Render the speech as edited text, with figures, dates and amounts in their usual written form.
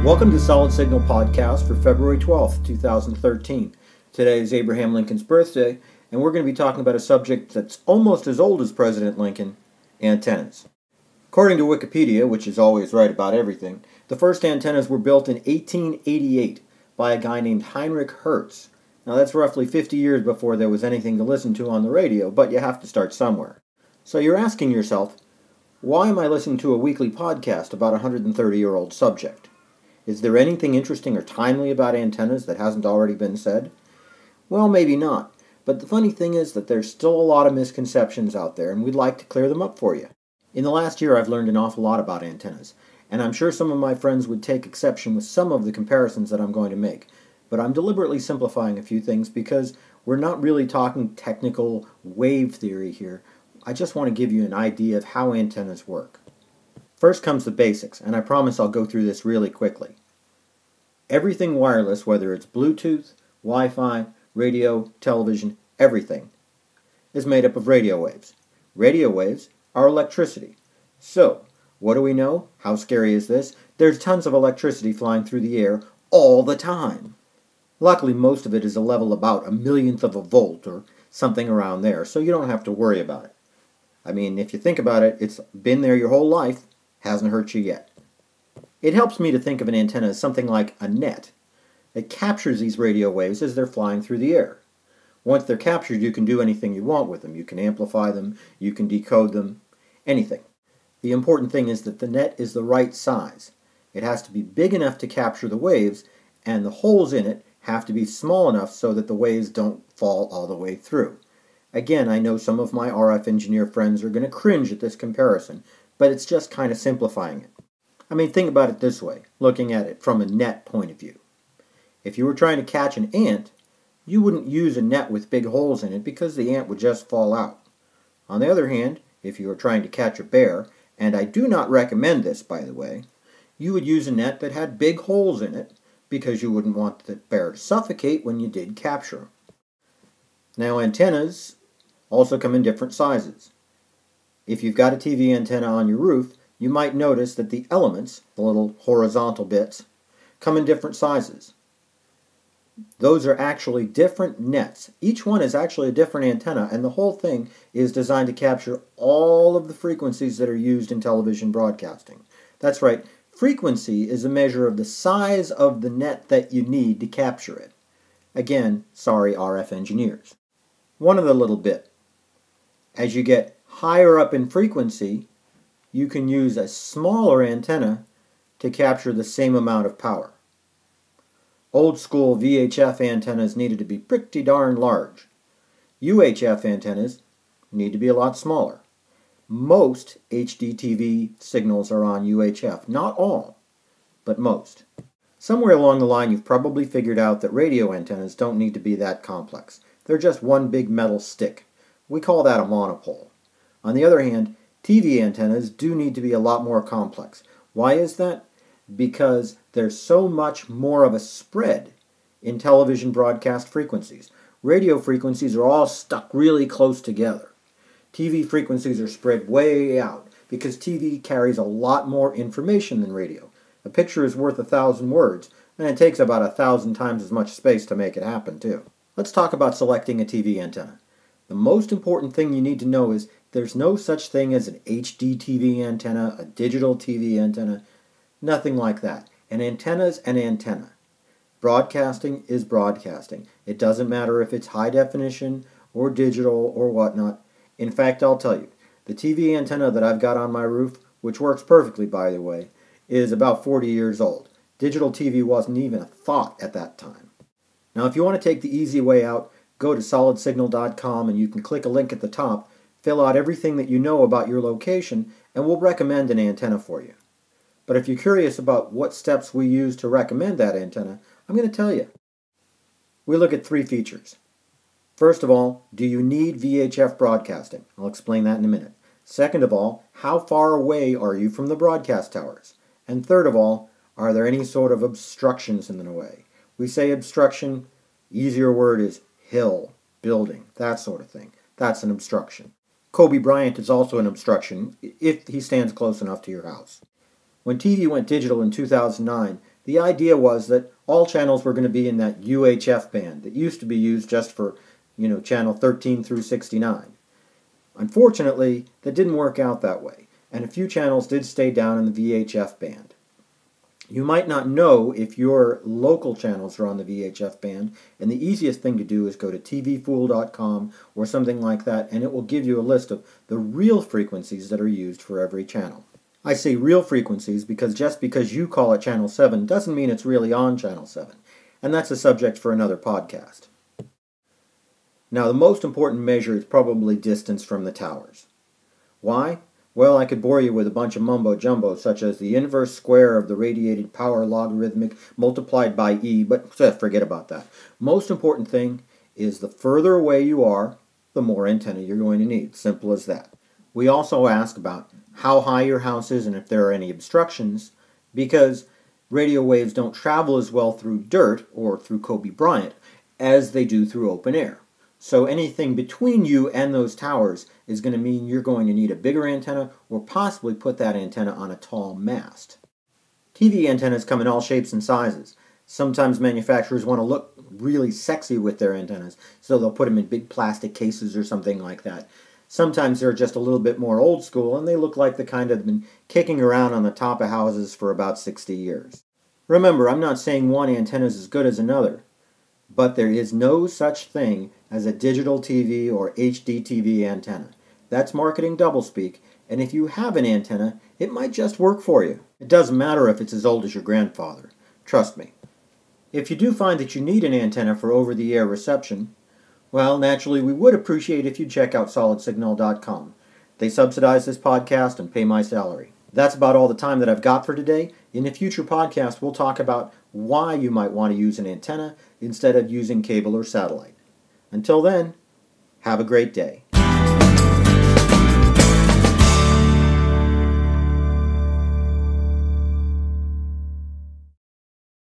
Welcome to Solid Signal Podcast for February 12th, 2013. Today is Abraham Lincoln's birthday, and we're going to be talking about a subject that's almost as old as President Lincoln, antennas. According to Wikipedia, which is always right about everything, the first antennas were built in 1888 by a guy named Heinrich Hertz. Now that's roughly 50 years before there was anything to listen to on the radio, but you have to start somewhere. So you're asking yourself, why am I listening to a weekly podcast about a 130-year-old subject? Is there anything interesting or timely about antennas that hasn't already been said? Well, maybe not. But the funny thing is that there's still a lot of misconceptions out there, and we'd like to clear them up for you. In the last year, I've learned an awful lot about antennas, and I'm sure some of my friends would take exception with some of the comparisons that I'm going to make. But I'm deliberately simplifying a few things because we're not really talking technical wave theory here. I just want to give you an idea of how antennas work. First comes the basics, and I promise I'll go through this really quickly. Everything wireless, whether it's Bluetooth, Wi-Fi, radio, television, everything, is made up of radio waves. Radio waves are electricity. So, what do we know? How scary is this? There's tons of electricity flying through the air all the time. Luckily, most of it is a level about a millionth of a volt or something around there, so you don't have to worry about it. I mean, if you think about it, it's been there your whole life, hasn't hurt you yet. It helps me to think of an antenna as something like a net. It captures these radio waves as they're flying through the air. Once they're captured, you can do anything you want with them. You can amplify them, you can decode them, anything. The important thing is that the net is the right size. It has to be big enough to capture the waves, and the holes in it have to be small enough so that the waves don't fall all the way through. Again, I know some of my RF engineer friends are going to cringe at this comparison, but it's just kind of simplifying it. I mean, think about it this way, looking at it from a net point of view. If you were trying to catch an ant, you wouldn't use a net with big holes in it because the ant would just fall out. On the other hand, if you were trying to catch a bear, and I do not recommend this, by the way, you would use a net that had big holes in it because you wouldn't want the bear to suffocate when you did capture him. Now, antennas also come in different sizes. If you've got a TV antenna on your roof, you might notice that the elements, the little horizontal bits, come in different sizes. Those are actually different nets. Each one is actually a different antenna, and the whole thing is designed to capture all of the frequencies that are used in television broadcasting. That's right, frequency is a measure of the size of the net that you need to capture it. Again, sorry RF engineers. One other little bit. As you get higher up in frequency, you can use a smaller antenna to capture the same amount of power. Old school VHF antennas needed to be pretty darn large. UHF antennas need to be a lot smaller. Most HDTV signals are on UHF. Not all, but most. Somewhere along the line you've probably figured out that radio antennas don't need to be that complex. They're just one big metal stick. We call that a monopole. On the other hand, TV antennas do need to be a lot more complex. Why is that? Because there's so much more of a spread in television broadcast frequencies. Radio frequencies are all stuck really close together. TV frequencies are spread way out because TV carries a lot more information than radio. A picture is worth 1,000 words, and it takes about 1,000 times as much space to make it happen, too. Let's talk about selecting a TV antenna. The most important thing you need to know is there's no such thing as an HD TV antenna, a digital TV antenna, nothing like that. An antenna's an antenna. Broadcasting is broadcasting. It doesn't matter if it's high definition or digital or whatnot. In fact, I'll tell you, the TV antenna that I've got on my roof, which works perfectly by the way, is about 40 years old. Digital TV wasn't even a thought at that time. Now if you want to take the easy way out, go to solidsignal.com and you can click a link at the top, fill out everything that you know about your location, and we'll recommend an antenna for you. But if you're curious about what steps we use to recommend that antenna, I'm going to tell you. We look at 3 features. First of all, do you need VHF broadcasting? I'll explain that in a minute. Second of all, how far away are you from the broadcast towers? And third of all, are there any sort of obstructions in the way? We say obstruction, easier word is hill, building, that sort of thing. That's an obstruction. Kobe Bryant is also an obstruction if he stands close enough to your house. When TV went digital in 2009, The idea was that all channels were going to be in that UHF band that used to be used just for, channel 13 through 69. Unfortunately, that didn't work out that way, and a few channels did stay down in the VHF band. You might not know if your local channels are on the VHF band, and the easiest thing to do is go to tvfool.com or something like that, and it will give you a list of the real frequencies that are used for every channel. I say real frequencies because just because you call it Channel 7 doesn't mean it's really on Channel 7, and that's a subject for another podcast. Now, the most important measure is probably distance from the towers. Why? Well, I could bore you with a bunch of mumbo-jumbo, such as the inverse square of the radiated power logarithmic multiplied by E, but forget about that. Most important thing is the further away you are, the more antenna you're going to need. Simple as that. We also ask about how high your house is and if there are any obstructions, because radio waves don't travel as well through dirt or through Kobe Bryant as they do through open air. So anything between you and those towers is going to mean you're going to need a bigger antenna or possibly put that antenna on a tall mast. TV antennas come in all shapes and sizes. Sometimes manufacturers want to look really sexy with their antennas, so they'll put them in big plastic cases or something like that. Sometimes they're just a little bit more old school and they look like the kind that have been kicking around on the top of houses for about 60 years. Remember, I'm not saying one antenna is as good as another, but there is no such thing as a digital TV or HD TV antenna. That's marketing doublespeak, and if you have an antenna, it might just work for you. It doesn't matter if it's as old as your grandfather. Trust me. If you do find that you need an antenna for over-the-air reception, well, naturally, we would appreciate if you check out solidsignal.com. They subsidize this podcast and pay my salary. That's about all the time that I've got for today. In a future podcast, we'll talk about why you might want to use an antenna instead of using cable or satellite. Until then, have a great day.